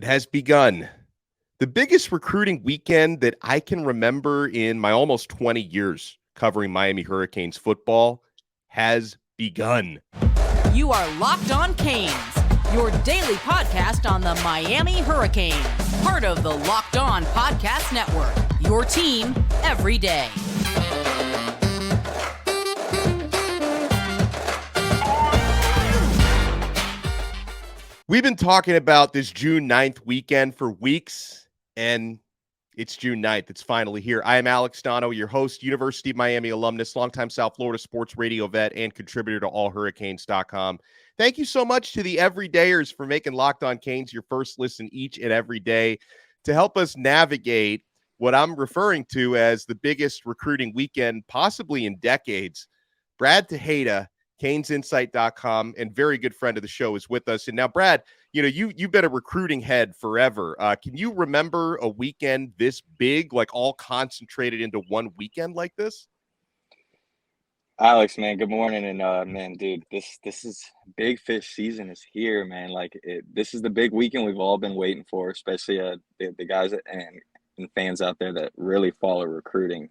It has begun. The biggest recruiting weekend that I can remember in my almost 20 years covering Miami Hurricanes football has begun. You are Locked On Canes, your daily podcast on the Miami Hurricanes, part of the Locked On Podcast Network, your team every day. We've been talking about this June 9th weekend for weeks, and it's June 9th. It's finally here. I am Alex Donno, your host, University of Miami alumnus, longtime South Florida sports radio vet, and contributor to allhurricanes.com. Thank you so much to the everydayers for making Locked On Canes your first listen each and every day to help us navigate what I'm referring to as the biggest recruiting weekend possibly in decades. Brad Tejeda, CanesInsight.com, and very good friend of the show, is with us. And now, Brad, you've been a recruiting head forever. Can you remember a weekend this big, like all concentrated into one weekend like this? Alex, man, good morning. And man, dude, this is big fish season is here, man. This is the big weekend we've all been waiting for, especially the guys and fans out there that really follow recruiting.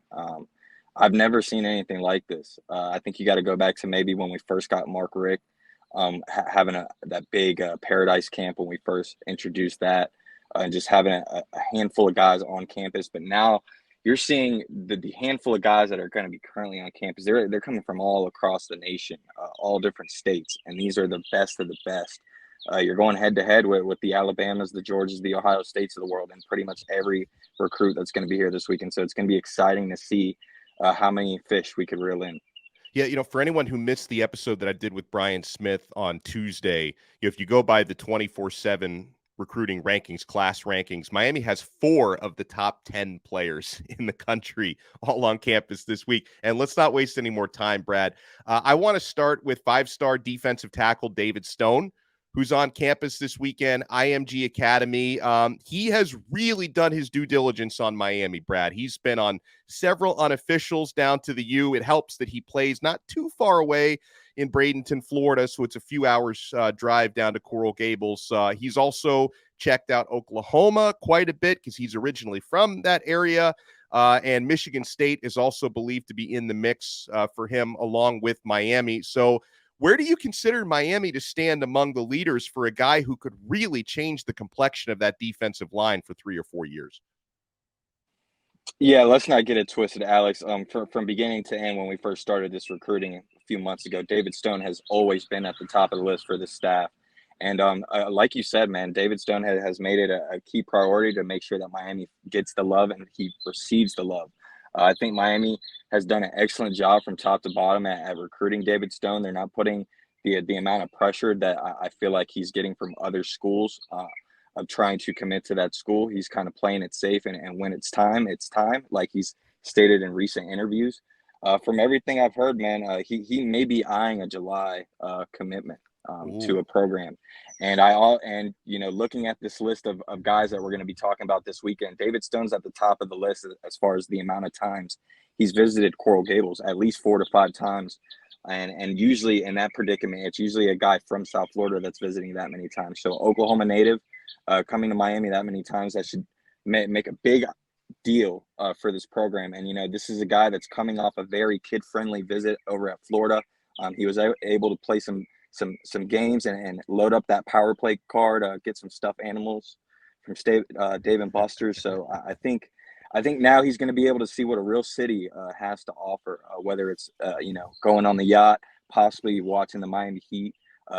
I've never seen anything like this. I think you got to go back to maybe when we first got Mark Richt, having that big Paradise Camp when we first introduced that, and just having a handful of guys on campus. But now you're seeing the handful of guys that are going to be currently on campus. They're coming from all across the nation, all different states, and these are the best of the best. You're going head to head with the Alabamas, the Georgias, the Ohio States of the world, and pretty much every recruit that's going to be here this weekend. So it's going to be exciting to see how many fish we could reel in. Yeah, for anyone who missed the episode that I did with Brian Smith on Tuesday, if you go by the 24/7 recruiting rankings, class rankings, Miami has 4 of the top 10 players in the country all on campus this week. And let's not waste any more time, Brad. I want to start with 5-star defensive tackle David Stone, who's on campus this weekend, IMG Academy. He has really done his due diligence on Miami, Brad. He's been on several unofficials down to the U. It helps that he plays not too far away in Bradenton, Florida, so it's a few hours drive down to Coral Gables. He's also checked out Oklahoma quite a bit because he's originally from that area. And Michigan State is also believed to be in the mix for him along with Miami. So where do you consider Miami to stand among the leaders for a guy who could really change the complexion of that defensive line for 3 or 4 years? Yeah, let's not get it twisted, Alex. From beginning to end, when we first started this recruiting a few months ago, David Stone has always been at the top of the list for the staff. And like you said, man, David Stone has made it a key priority to make sure that Miami gets the love and he receives the love. I think Miami has done an excellent job from top to bottom at recruiting David Stone. They're not putting the amount of pressure that I feel like he's getting from other schools of trying to commit to that school. He's kind of playing it safe, and when it's time, like he's stated in recent interviews. From everything I've heard, man, he may be eyeing a July commitment to a program. And looking at this list of guys that we're going to be talking about this weekend, David Stone's at the top of the list as far as the amount of times he's visited Coral Gables, at least 4 to 5 times. And usually in that predicament, it's usually a guy from South Florida that's visiting that many times. So Oklahoma native coming to Miami that many times, that should make a big deal for this program. And, this is a guy that's coming off a very kid-friendly visit over at Florida. He was able to play some games and load up that power play card, get some stuffed animals from Dave and Buster's. So I think now he's going to be able to see what a real city has to offer, whether it's, going on the yacht, possibly watching the Miami Heat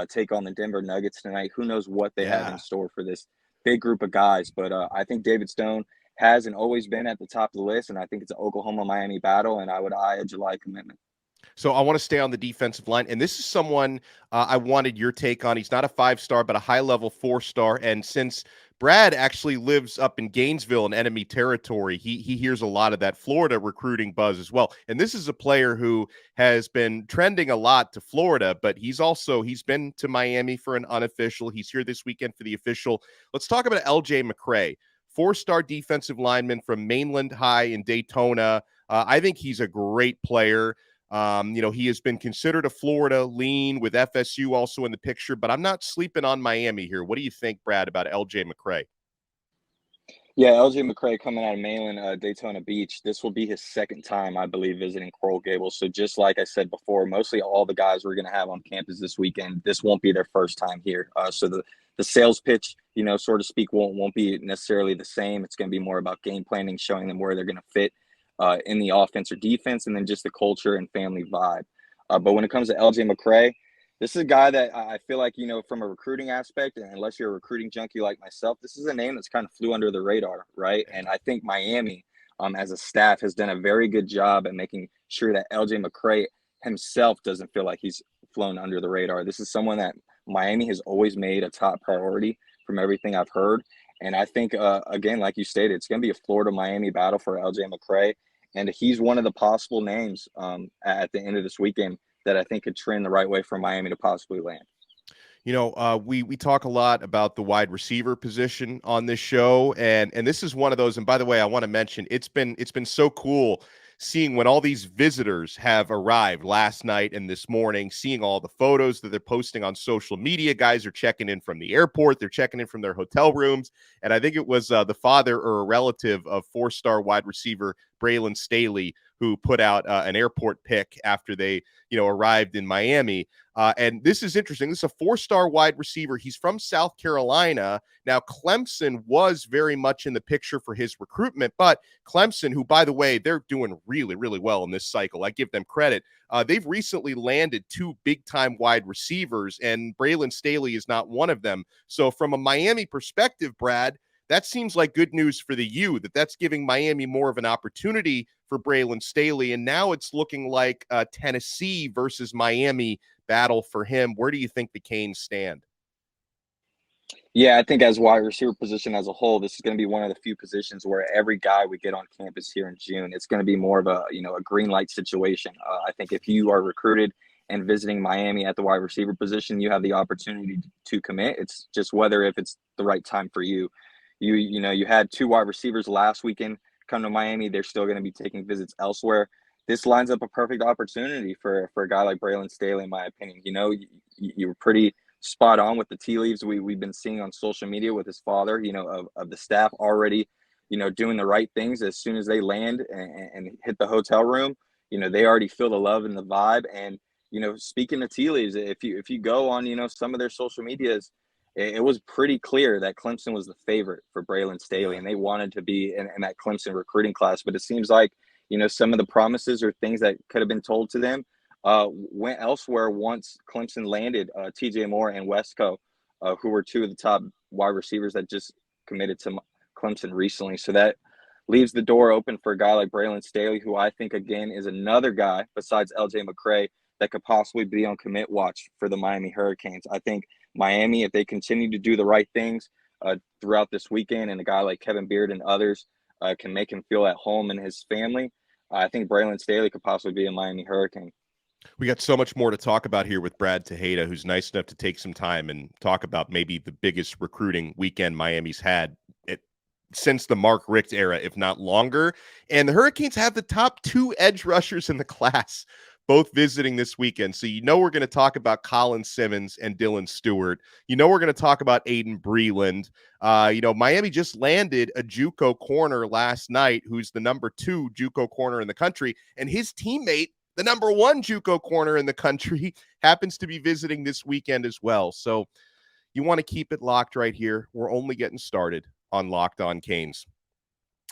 take on the Denver Nuggets tonight. Who knows what they have in store for this big group of guys. But I think David Stone has and always been at the top of the list, and I think it's an Oklahoma-Miami battle, and I would eye a July commitment. So I want to stay on the defensive line, and this is someone I wanted your take on. He's not a 5-star, but a high-level 4-star, and since Brad actually lives up in Gainesville in enemy territory, he hears a lot of that Florida recruiting buzz as well. And this is a player who has been trending a lot to Florida, but he's been to Miami for an unofficial. He's here this weekend for the official. Let's talk about LJ McCray, 4-star defensive lineman from Mainland High in Daytona. I think he's a great player. He has been considered a Florida lean with FSU also in the picture, but I'm not sleeping on Miami here. What do you think, Brad, about LJ McCray? Yeah, LJ McCray coming out of mainland Daytona Beach. This will be his second time, I believe, visiting Coral Gables. So just like I said before, mostly all the guys we're going to have on campus this weekend, this won't be their first time here. So the sales pitch, so to speak, won't be necessarily the same. It's going to be more about game planning, showing them where they're going to fit in the offense or defense, and then just the culture and family vibe. But when it comes to LJ McCray, this is a guy that I feel like, from a recruiting aspect, and unless you're a recruiting junkie like myself, this is a name that's kind of flew under the radar, right? And I think Miami, as a staff, has done a very good job at making sure that LJ McCray himself doesn't feel like he's flown under the radar. This is someone that Miami has always made a top priority from everything I've heard. And I think, again, like you stated, it's going to be a Florida-Miami battle for LJ McCray. And he's one of the possible names at the end of this weekend that I think could trend the right way for Miami to possibly land. We talk a lot about the wide receiver position on this show, and this is one of those. And by the way, I want to mention it's been so cool seeing when all these visitors have arrived last night and this morning, seeing all the photos that they're posting on social media. Guys are checking in from the airport, they're checking in from their hotel rooms, and I think it was the father or a relative of 4-star wide receiver Braylon Staley who put out an airport pic after they arrived in Miami. And this is interesting. This is a 4-star wide receiver. He's from South Carolina. Now, Clemson was very much in the picture for his recruitment, but Clemson, who, by the way, they're doing really, really well in this cycle. I give them credit. They've recently landed 2 big-time wide receivers, and Braylon Staley is not one of them. So from a Miami perspective, Brad, that seems like good news for the U, that's giving Miami more of an opportunity for Braylon Staley. And now it's looking like a Tennessee versus Miami battle for him. Where do you think the Canes stand? Yeah, I think as wide receiver position as a whole, this is going to be one of the few positions where every guy we get on campus here in June, it's going to be more of a green light situation. I think if you are recruited and visiting Miami at the wide receiver position, you have the opportunity to commit. It's just whether if it's the right time for you. You had 2 wide receivers last weekend come to Miami. They're still going to be taking visits elsewhere. This lines up a perfect opportunity for a guy like Braylon Staley, in my opinion. You were pretty spot on with the tea leaves we've been seeing on social media with his father, of the staff already, doing the right things as soon as they land and hit the hotel room. They already feel the love and the vibe. And, speaking of tea leaves, if you go on, some of their social medias, it was pretty clear that Clemson was the favorite for Braylon Staley, and they wanted to be in that Clemson recruiting class. But it seems like, some of the promises or things that could have been told to them went elsewhere once Clemson landed TJ Moore and Wesco, who were 2 of the top wide receivers that just committed to Clemson recently. So that leaves the door open for a guy like Braylon Staley, who I think, again, is another guy besides LJ McCray that could possibly be on commit watch for the Miami Hurricanes. I think Miami, if they continue to do the right things throughout this weekend, and a guy like Kevin Beard and others can make him feel at home and his family, I think Braylon Staley could possibly be a Miami Hurricane. We got so much more to talk about here with Brad Tejeda, who's nice enough to take some time and talk about maybe the biggest recruiting weekend Miami's had since the Mark Richt era, if not longer. And the Hurricanes have the top 2 edge rushers in the class, both visiting this weekend. So we're going to talk about Colin Simmons and Dylan Stewart. We're going to talk about Aydin Breland. Miami just landed a JUCO corner last night, who's the number 2 JUCO corner in the country, and his teammate, the number 1 JUCO corner in the country, happens to be visiting this weekend as well. So you want to keep it locked right here. We're only getting started on Locked On Canes.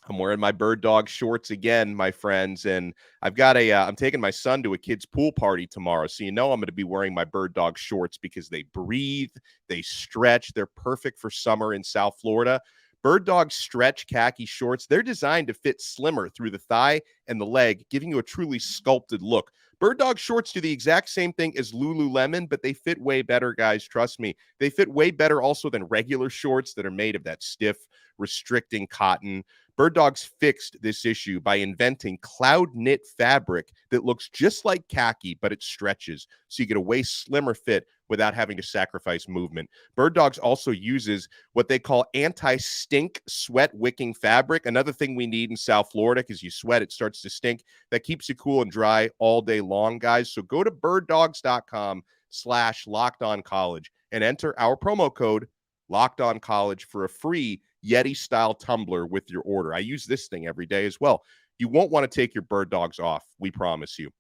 I'm wearing my bird dog shorts again, my friends, and I've got I'm taking my son to a kid's pool party tomorrow. So I'm going to be wearing my bird dog shorts because they breathe, they stretch, they're perfect for summer in South Florida. Bird Dog stretch khaki shorts, they're designed to fit slimmer through the thigh and the leg, giving you a truly sculpted look. Bird Dog shorts do the exact same thing as Lululemon, but they fit way better, guys. Trust me. They fit way better also than regular shorts that are made of that stiff, restricting cotton. Bird Dog's fixed this issue by inventing cloud knit fabric that looks just like khaki, but it stretches, so you get a way slimmer fit without having to sacrifice movement. Bird Dogs also uses what they call anti-stink sweat wicking fabric. Another thing we need in South Florida, because you sweat, it starts to stink. That keeps you cool and dry all day long, guys. So go to birddogs.com/LockedOnCollege and enter our promo code Locked On College, for a free Yeti-style tumbler with your order. I use this thing every day as well. You won't want to take your bird dogs off, we promise you.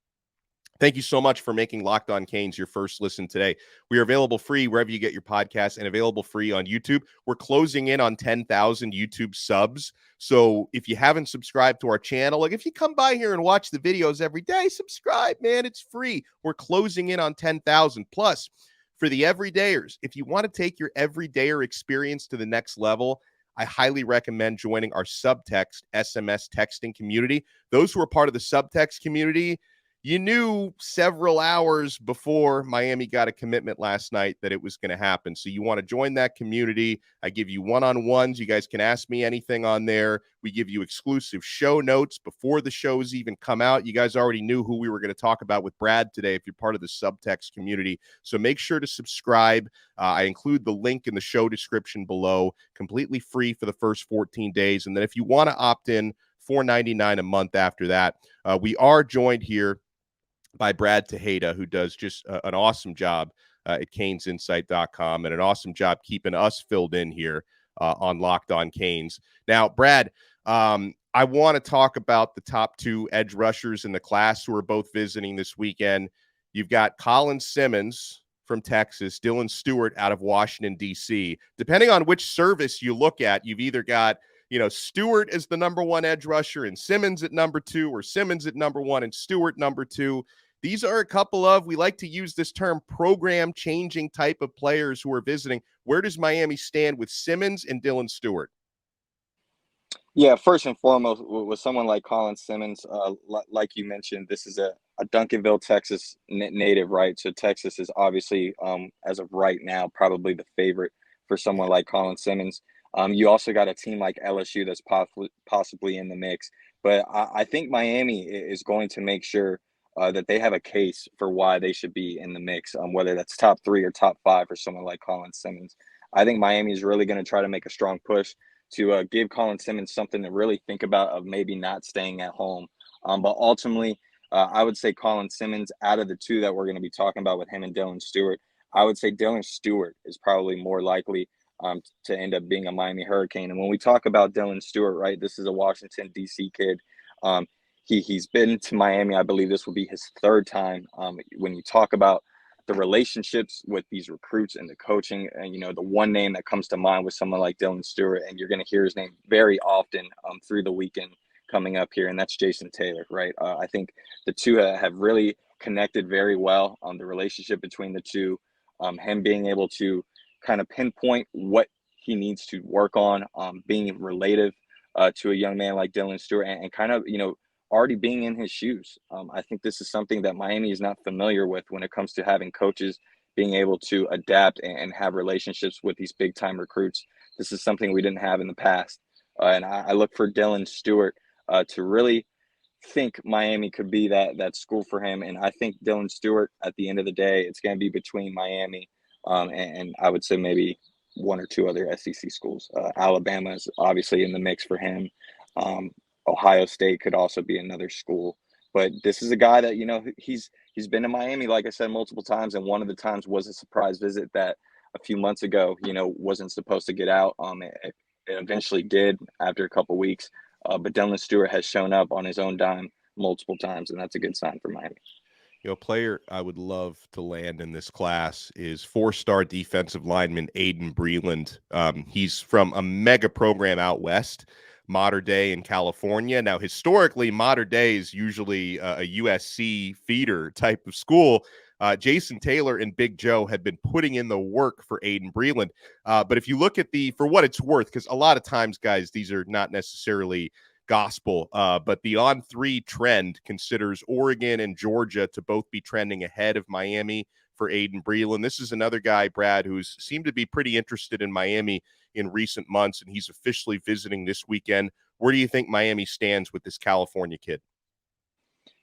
Thank you so much for making Locked On Canes your first listen today. We are available free wherever you get your podcasts and available free on YouTube. We're closing in on 10,000 YouTube subs. So if you haven't subscribed to our channel, like if you come by here and watch the videos every day, subscribe, man. It's free. We're closing in on 10,000. Plus, for the everydayers, if you want to take your everydayer experience to the next level, I highly recommend joining our subtext SMS texting community. Those who are part of the subtext community, you knew several hours before Miami got a commitment last night that it was going to happen. So you want to join that community. I give you one-on-ones. You guys can ask me anything on there. We give you exclusive show notes before the shows even come out. You guys already knew who we were going to talk about with Brad today if you're part of the subtext community. So make sure to subscribe. I include the link in the show description below, completely free for the first 14 days. And then if you want to opt in, $4.99 a month after that. We are joined here by Brad Tejeda, who does just an awesome job at canesinsight.com and an awesome job keeping us filled in here on Locked On Canes. Now, Brad, I want to talk about the top two edge rushers in the class who are both visiting this weekend. You've got Colin Simmons from Texas, Dylan Stewart out of Washington, D.C. Depending on which service you look at, you've either got Stewart as the number one edge rusher and Simmons at number two, or Simmons at number one and Stewart number two. These are a couple of, we like to use this term, program changing type of players who are visiting. Where does Miami stand with Simmons and Dylan Stewart? Yeah, first and foremost, with someone like Colin Simmons, like you mentioned, this is a Duncanville, Texas native, right? So Texas is obviously, as of right now, probably the favorite for someone like Colin Simmons. You also got a team like LSU that's possibly in the mix. But I think Miami is going to make sure that they have a case for why they should be in the mix, whether that's top 3 or top 5 for someone like Colin Simmons. I think Miami is really going to try to make a strong push to give Colin Simmons something to really think about of maybe not staying at home. But ultimately, I would say Colin Simmons, out of the two that we're going to be talking about with him and Dylan Stewart, I would say Dylan Stewart is probably more likely to end up being a Miami Hurricane. And when we talk about Dylan Stewart, right, this is a Washington, D.C. kid. He's been to Miami. I believe this will be his third time. When you talk about the relationships with these recruits and the coaching, and the one name that comes to mind with someone like Dylan Stewart, and you're going to hear his name very often through the weekend coming up here, and that's Jason Taylor, right? I think the two have really connected very well on the relationship between the two, him being able to kind of pinpoint what he needs to work on, being relative to a young man like Dylan Stewart, and kind of, already being in his shoes. I think this is something that Miami is not familiar with when it comes to having coaches being able to adapt and have relationships with these big time recruits. This is something we didn't have in the past. And I look for Dylan Stewart to really think Miami could be that school for him. And I think Dylan Stewart, at the end of the day, it's going to be between Miami and I would say maybe one or two other SEC schools. Alabama is obviously in the mix for him. Ohio State could also be another school. But this is a guy that, he's been to Miami, like I said, multiple times. And one of the times was a surprise visit that a few months ago, wasn't supposed to get out. It eventually did after a couple weeks. But Dylan Stewart has shown up on his own dime multiple times, and that's a good sign for Miami. A player I would love to land in this class is 4-star defensive lineman Aydin Breland. He's from a mega program out west, Mater Dei in California. Now, historically, Mater Dei is usually a USC feeder type of school. Jason Taylor and Big Joe had been putting in the work for Aydin Breland. But if you look at for what it's worth, because a lot of times, guys, these are not necessarily gospel, but the on-3 trend considers Oregon and Georgia to both be trending ahead of Miami for Aydin Breland. This is another guy, Brad, who's seemed to be pretty interested in Miami in recent months, and he's officially visiting this weekend. Where do you think Miami stands with this California kid?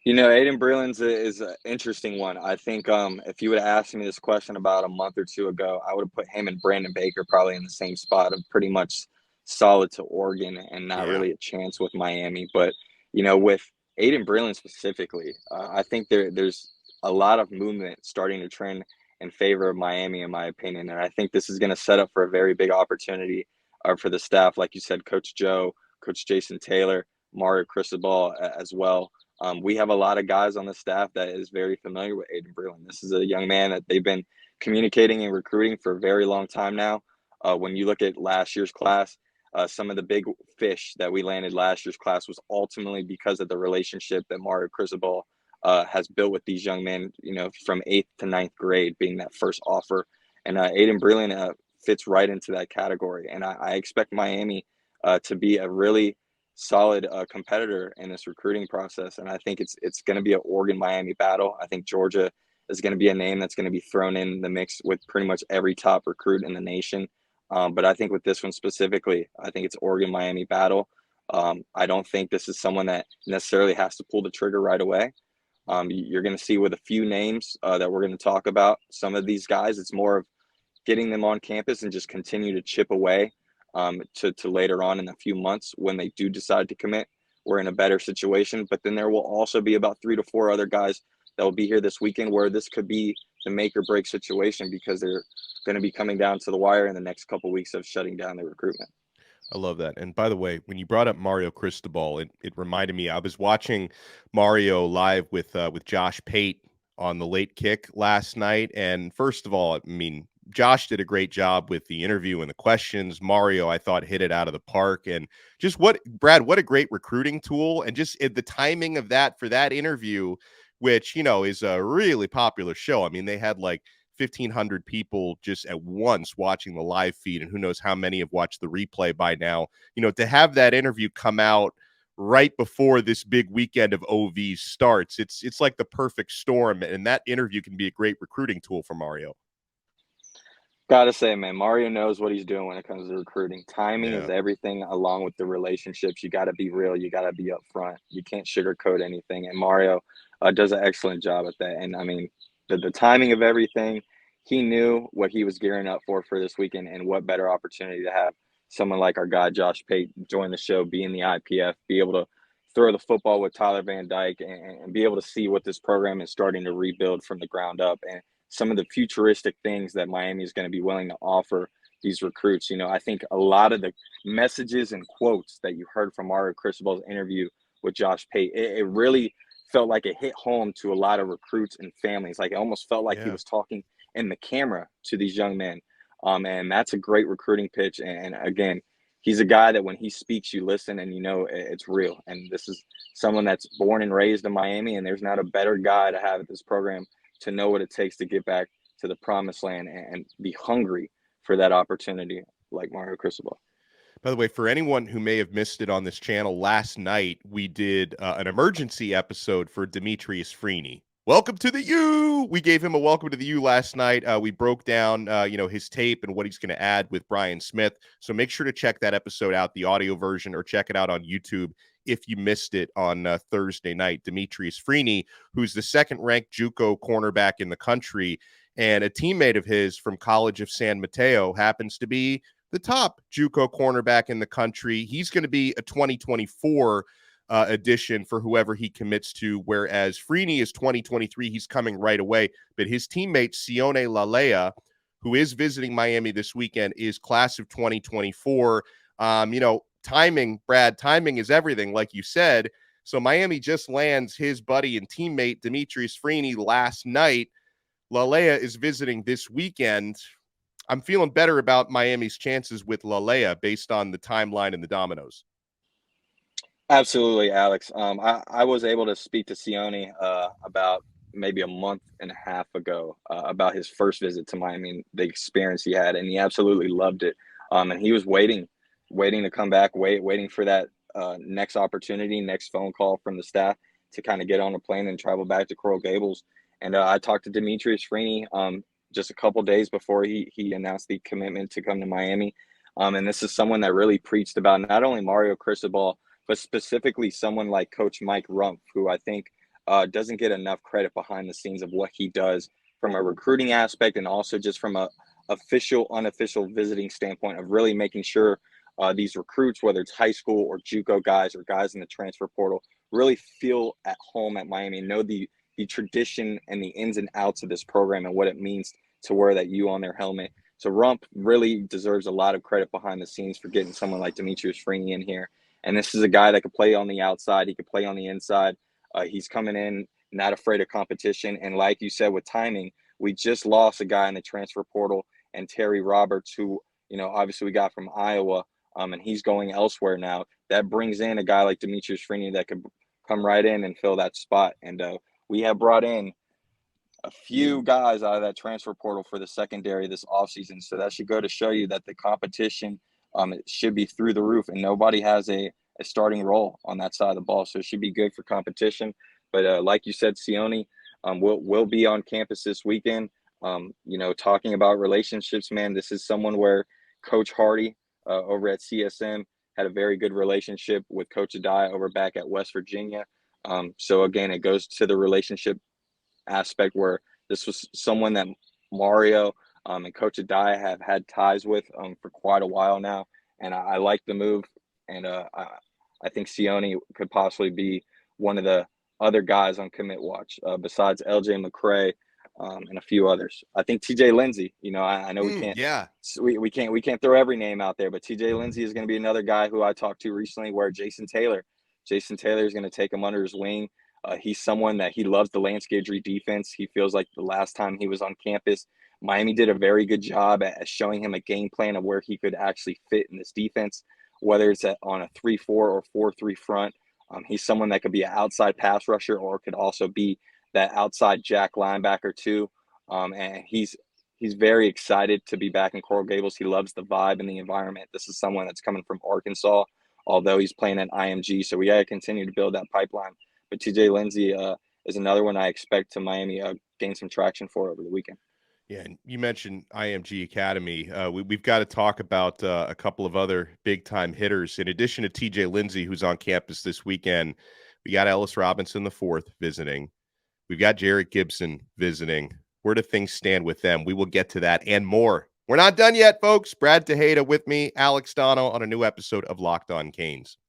Aydin Breland is an interesting one. I think if you would have asked me this question about a month or two ago, I would have put him and Brandon Baker probably in the same spot of pretty much solid to Oregon and not really a chance with Miami. But, with Aydin Breland specifically, I think there's a lot of movement starting to trend in favor of Miami, in my opinion. And I think this is going to set up for a very big opportunity for the staff. Like you said, Coach Joe, Coach Jason Taylor, Mario Cristobal as well. We have a lot of guys on the staff that is very familiar with Aydin Breland. This is a young man that they've been communicating and recruiting for a very long time now. When you look at last year's class, some of the big fish that we landed last year's class was ultimately because of the relationship that Mario Cristobal has built with these young men, from 8th to 9th grade being that first offer. And Aydin Breland fits right into that category. And I expect Miami to be a really solid competitor in this recruiting process. And I think it's going to be an Oregon-Miami battle. I think Georgia is going to be a name that's going to be thrown in the mix with pretty much every top recruit in the nation. But I think with this one specifically, I think it's Oregon-Miami battle. I don't think this is someone that necessarily has to pull the trigger right away. You're going to see with a few names that we're going to talk about, some of these guys, it's more of getting them on campus and just continue to chip away to later on in a few months when they do decide to commit. We're in a better situation. But then there will also be about 3 to 4 other guys that will be here this weekend where this could be the make or break situation because they're going to be coming down to the wire in the next couple of weeks of shutting down the recruitment. I love that. And by the way, when you brought up Mario Cristobal, it reminded me, I was watching Mario live with Josh Pate on the Late Kick last night. And first of all, I mean, Josh did a great job with the interview and the questions. Mario, I thought, hit it out of the park. And just Brad, what a great recruiting tool. And just the timing of that for that interview, which, is a really popular show. I mean, they had like 1,500 people just at once watching the live feed, and who knows how many have watched the replay by now. To have that interview come out right before this big weekend of OVs starts, it's like the perfect storm, and that interview can be a great recruiting tool for Mario. Gotta say, man, Mario knows what he's doing when it comes to recruiting. Timing Yeah. is everything, along with the relationships. You got to be real. You got to be upfront. You can't sugarcoat anything. And Mario does an excellent job at that. And I mean, the timing of everything, he knew what he was gearing up for this weekend, and what better opportunity to have someone like our guy Josh Pate join the show, be in the IPF, be able to throw the football with Tyler Van Dyke, and be able to see what this program is starting to rebuild from the ground up, and some of the futuristic things that Miami is going to be willing to offer these recruits. I think a lot of the messages and quotes that you heard from Mario Cristobal's interview with Josh Pate, it really felt like it hit home to a lot of recruits and families. Like it almost felt like he was talking in the camera to these young men. And that's a great recruiting pitch. And again, he's a guy that when he speaks, you listen and it's real. And this is someone that's born and raised in Miami, and there's not a better guy to have at this program to know what it takes to get back to the promised land and be hungry for that opportunity like Mario Cristobal. By the way, for anyone who may have missed it on this channel, last night we did an emergency episode for Demetrius Freeney. Welcome to the U. We gave him a welcome to the U last night. We broke down, his tape and what he's going to add with Brian Smith. So make sure to check that episode out, the audio version, or check it out on YouTube if you missed it on Thursday night. Demetrius Freeney, who's the second-ranked JUCO cornerback in the country, and a teammate of his from College of San Mateo happens to be the top JUCO cornerback in the country. He's going to be a 2024 addition for whoever he commits to, whereas Freeney is 2023. He's coming right away. But his teammate, Sione Laulea, who is visiting Miami this weekend, is class of 2024. Timing, Brad, timing is everything, like you said. So Miami just lands his buddy and teammate, Demetrius Freeney, last night. Laulea is visiting this weekend. I'm feeling better about Miami's chances with Laulea based on the timeline and the dominoes. Absolutely, Alex. I was able to speak to Sione about maybe a month and a half ago about his first visit to Miami and the experience he had, and he absolutely loved it. And he was waiting to come back, waiting for that next opportunity, next phone call from the staff to kind of get on a plane and travel back to Coral Gables. And I talked to Demetrius Freeney just a couple days before he announced the commitment to come to Miami. And this is someone that really preached about not only Mario Cristobal, but specifically someone like Coach Mike Rumpf, who I think doesn't get enough credit behind the scenes of what he does from a recruiting aspect, and also just from a official, unofficial visiting standpoint of really making sure these recruits, whether it's high school or JUCO guys or guys in the transfer portal, really feel at home at Miami and know the tradition and the ins and outs of this program and what it means to wear that U on their helmet. So Rump really deserves a lot of credit behind the scenes for getting someone like Demetrius Freeney in here. And this is a guy that could play on the outside. He could play on the inside. He's coming in not afraid of competition. And like you said, with timing, we just lost a guy in the transfer portal, and Terry Roberts, who, obviously we got from Iowa, and he's going elsewhere now. That brings in a guy like Demetrius Freeney that could come right in and fill that spot. And we have brought in a few guys out of that transfer portal for the secondary this offseason. So that should go to show you that the competition it should be through the roof, and nobody has a starting role on that side of the ball. So it should be good for competition. But like you said, Sione will be on campus this weekend. Talking about relationships, man, this is someone where Coach Hardy over at CSM had a very good relationship with Coach Adai over back at West Virginia. So again, it goes to the relationship aspect where this was someone that Mario and Coach Adai have had ties with for quite a while now. And I like the move. And I think Sione could possibly be one of the other guys on commit watch besides LJ McCray and a few others. I think TJ Lindsey, I know we can't throw every name out there, but TJ Lindsey is going to be another guy who I talked to recently, where Jason Taylor is going to take him under his wing. He's someone that he loves the Lance Guidry defense. He feels like the last time he was on campus, Miami did a very good job at showing him a game plan of where he could actually fit in this defense, whether it's on a 3-4 or 4-3 front. He's someone that could be an outside pass rusher or could also be that outside jack linebacker too. And he's very excited to be back in Coral Gables. He loves the vibe and the environment. This is someone that's coming from Arkansas, although he's playing at IMG. So we got to continue to build that pipeline. But TJ Lindsey is another one I expect to Miami gain some traction for over the weekend. Yeah, and you mentioned IMG Academy. We've got to talk about a couple of other big-time hitters. In addition to TJ Lindsey, who's on campus this weekend, we got Ellis Robinson IV visiting. We've got Jerrick Gibson visiting. Where do things stand with them? We will get to that and more. We're not done yet, folks. Brad Tejeda with me, Alex Donno, on a new episode of Locked On Canes.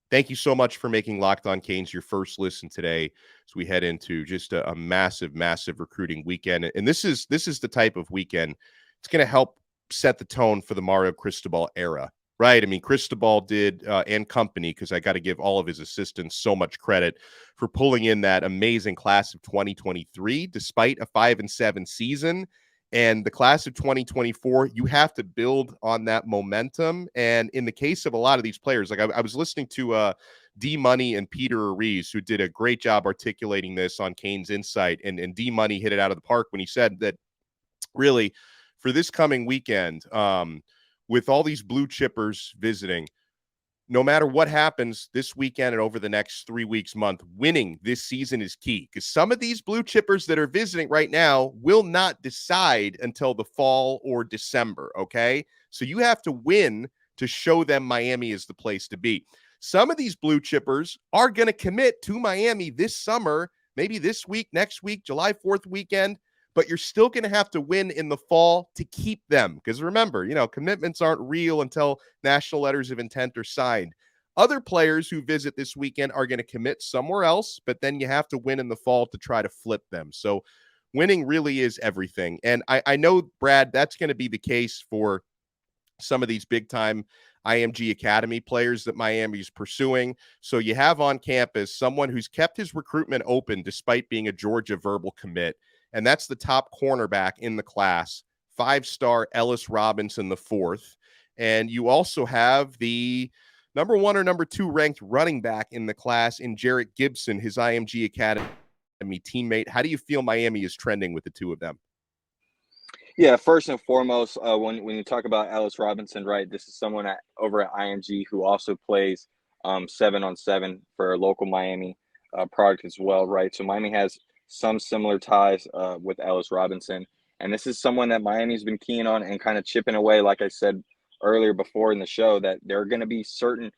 Thank you so much for making Locked On Canes your first listen today as we head into just a massive, massive recruiting weekend. And this is the type of weekend it's going to help set the tone for the Mario Cristobal era, right? I mean, Cristobal did, and company, because I got to give all of his assistants so much credit for pulling in that amazing class of 2023, despite a 5-7 season. And the class of 2024, you have to build on that momentum. And in the case of a lot of these players, like I was listening to D-Money and Peter Rees, who did a great job articulating this on Canes Insight. And D-Money hit it out of the park when he said that really for this coming weekend, with all these blue chippers visiting, no matter what happens this weekend and over the next 3 weeks, month, winning this season is key, because some of these blue chippers that are visiting right now will not decide until the fall or December, okay? So you have to win to show them Miami is the place to be. Some of these blue chippers are going to commit to Miami this summer, maybe this week, next week, July 4th weekend, but you're still going to have to win in the fall to keep them. Because remember, commitments aren't real until national letters of intent are signed. Other players who visit this weekend are going to commit somewhere else, but then you have to win in the fall to try to flip them. So winning really is everything. And I know, Brad, that's going to be the case for some of these big-time IMG Academy players that Miami's pursuing. So you have on campus someone who's kept his recruitment open despite being a Georgia verbal commit. And that's the top cornerback in the class, 5-star Ellis Robinson IV. And you also have the number 1 or number 2 ranked running back in the class in Jerrick Gibson, his IMG Academy teammate. How do you feel Miami is trending with the two of them? Yeah, first and foremost, when you talk about Ellis Robinson, right, this is someone over at IMG who also plays 7-on-7 for a local Miami product as well, right? So Miami has some similar ties with Ellis Robinson. And this is someone that Miami's been keen on and kind of chipping away, like I said earlier before in the show, that there are going to be certain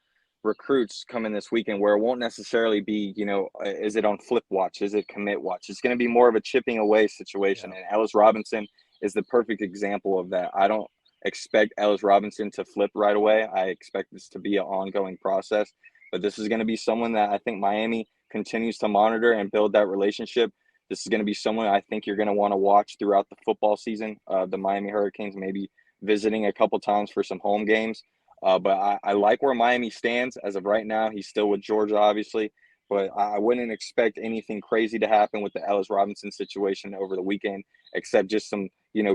recruits coming this weekend where it won't necessarily be, is it on flip watch? Is it commit watch? It's going to be more of a chipping away situation. Yeah. And Ellis Robinson is the perfect example of that. I don't expect Ellis Robinson to flip right away. I expect this to be an ongoing process. But this is going to be someone that I think Miami continues to monitor and build that relationship. This is going to be someone I think you're going to want to watch throughout the football season. The Miami Hurricanes maybe visiting a couple times for some home games. But I like where Miami stands as of right now. He's still with Georgia, obviously, but I wouldn't expect anything crazy to happen with the Ellis Robinson situation over the weekend, except just some,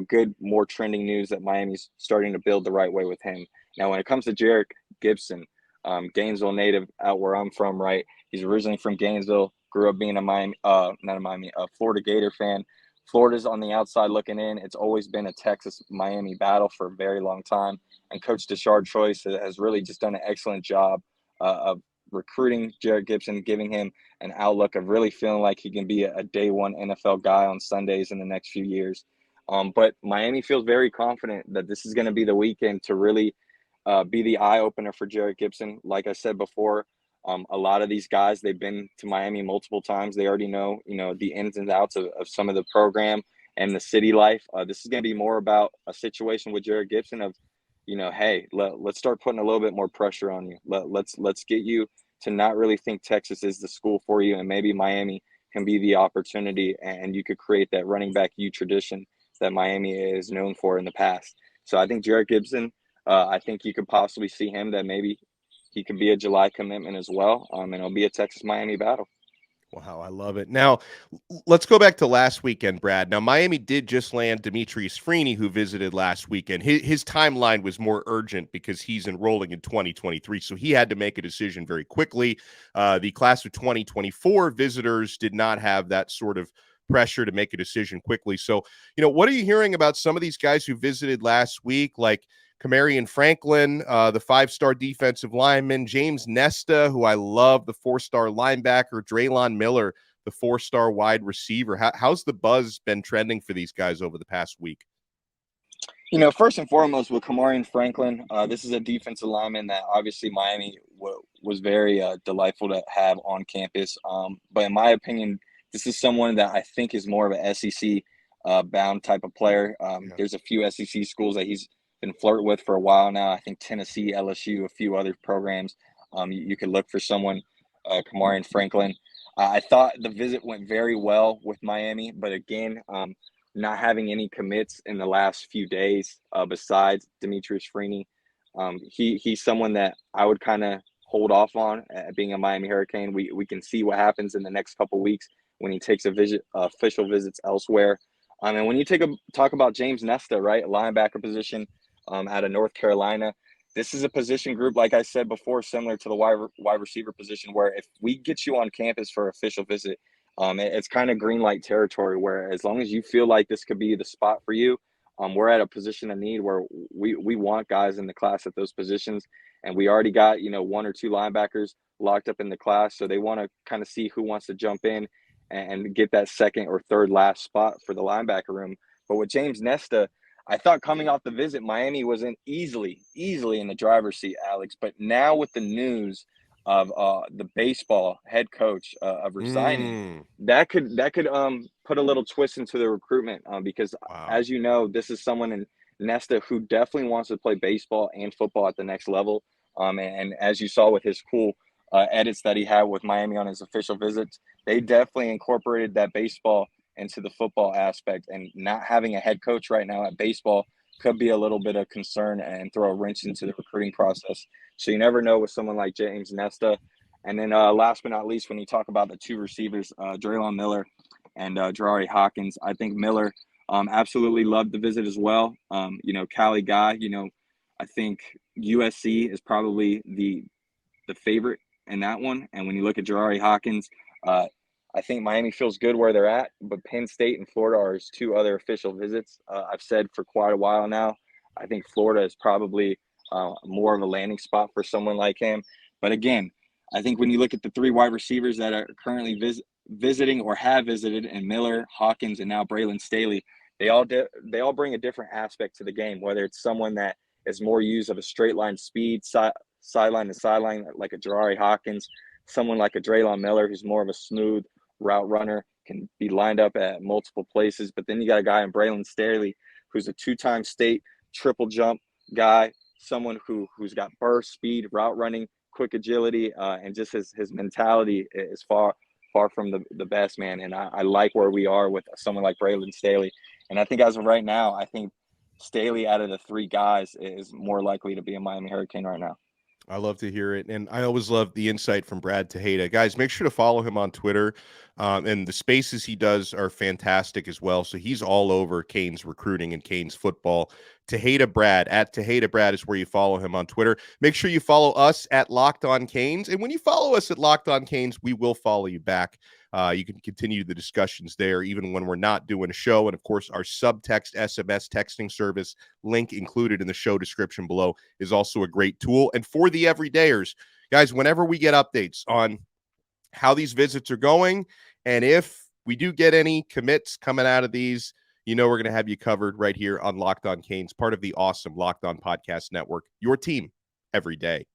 good, more trending news that Miami's starting to build the right way with him. Now, when it comes to Jerrick Gibson, Gainesville native out where I'm from, right? He's originally from Gainesville, grew up being a Florida Gator fan. Florida's on the outside looking in. It's always been a Texas-Miami battle for a very long time. And Coach Deshard Choice has really just done an excellent job of recruiting Jerrick Gibson, giving him an outlook of really feeling like he can be a day one NFL guy on Sundays in the next few years. But Miami feels very confident that this is going to be the weekend to really be the eye-opener for Jerrick Gibson. Like I said before, a lot of these guys, they've been to Miami multiple times. They already know, the ins and outs of some of the program and the city life. This is going to be more about a situation with Jerrick Gibson of, hey, let's start putting a little bit more pressure on you. Let's get you to not really think Texas is the school for you, and maybe Miami can be the opportunity, and you could create that running back U tradition that Miami is known for in the past. So I think Jerrick Gibson, I think you could possibly see him that maybe he could be a July commitment as well, and it'll be a Texas-Miami battle. Wow, I love it. Now, let's go back to last weekend, Brad. Now, Miami did just land Demetrius Freeney, who visited last weekend. His timeline was more urgent because he's enrolling in 2023, so he had to make a decision very quickly. The class of 2024 visitors did not have that sort of pressure to make a decision quickly. So, what are you hearing about some of these guys who visited last week, like Kamarion Franklin, the 5-star defensive lineman, James Nesta, who I love, the 4-star linebacker, Drelon Miller, the 4-star wide receiver. How's the buzz been trending for these guys over the past week? First and foremost with Kamarion Franklin, this is a defensive lineman that obviously Miami was very delightful to have on campus. But in my opinion, this is someone that I think is more of an SEC bound type of player. There's a few SEC schools that he's been flirting with for a while now. I think Tennessee, LSU, a few other programs. You could look for someone, Kamarion Franklin. I thought the visit went very well with Miami, but again, not having any commits in the last few days besides Demetrius Freeney. He's someone that I would kind of hold off on being a Miami Hurricane. We can see what happens in the next couple weeks when he takes official visits elsewhere. And when you talk about James Nesta, right, linebacker position, out of North Carolina. This is a position group, like I said before, similar to the wide receiver position, where if we get you on campus for official visit, it's kind of green light territory, where as long as you feel like this could be the spot for you, we're at a position of need where we want guys in the class at those positions. And we already got, 1 or 2 linebackers locked up in the class. So they want to kind of see who wants to jump in and get that second or third last spot for the linebacker room. But with James Nesta, I thought coming off the visit, Miami was easily in the driver's seat, Alex. But now with the news of the baseball head coach of resigning, that could put a little twist into the recruitment because, as you know, this is someone in Nesta who definitely wants to play baseball and football at the next level. And as you saw with his cool edits that he had with Miami on his official visits, they definitely incorporated that baseball into the football aspect, and not having a head coach right now at baseball could be a little bit of concern and throw a wrench into the recruiting process. So you never know with someone like James Nesta. And then last but not least, when you talk about the 2 receivers, Drelon Miller and Jerrae Hawkins, I think Miller absolutely loved the visit as well. Cali guy, I think USC is probably the favorite in that one. And when you look at Jerrae Hawkins, I think Miami feels good where they're at, but Penn State and Florida are his 2 other official visits. I've said for quite a while now, I think Florida is probably more of a landing spot for someone like him. But again, I think when you look at the 3 wide receivers that are currently visiting or have visited, and Miller, Hawkins, and now Braylon Staley, they all bring a different aspect to the game, whether it's someone that is more used of a straight line speed, sideline to sideline, like a Jerrae Hawkins, someone like a Drelon Miller, who's more of a smooth route runner, can be lined up at multiple places. But then you got a guy in Braylon Staley who's a 2-time state triple jump guy, someone who's got burst, speed, route running, quick agility, and just his mentality is far far from the best, man. And I like where we are with someone like Braylon Staley. And I think as of right now, I think Staley out of the three guys is more likely to be a Miami Hurricane right now. I love to hear it. And I always love the insight from Brad Tejeda. Guys, make sure to follow him on Twitter. And the spaces he does are fantastic as well. So he's all over Canes recruiting and Canes football. Tejeda Brad, at Tejeda Brad is where you follow him on Twitter. Make sure you follow us at Locked On Canes. And when you follow us at Locked On Canes, we will follow you back. You can continue the discussions there, even when we're not doing a show. And of course, our subtext SMS texting service, link included in the show description below, is also a great tool. And for the everydayers, guys, whenever we get updates on how these visits are going, and if we do get any commits coming out of these, you know we're going to have you covered right here on Locked On Canes, part of the awesome Locked On Podcast Network, your team every day.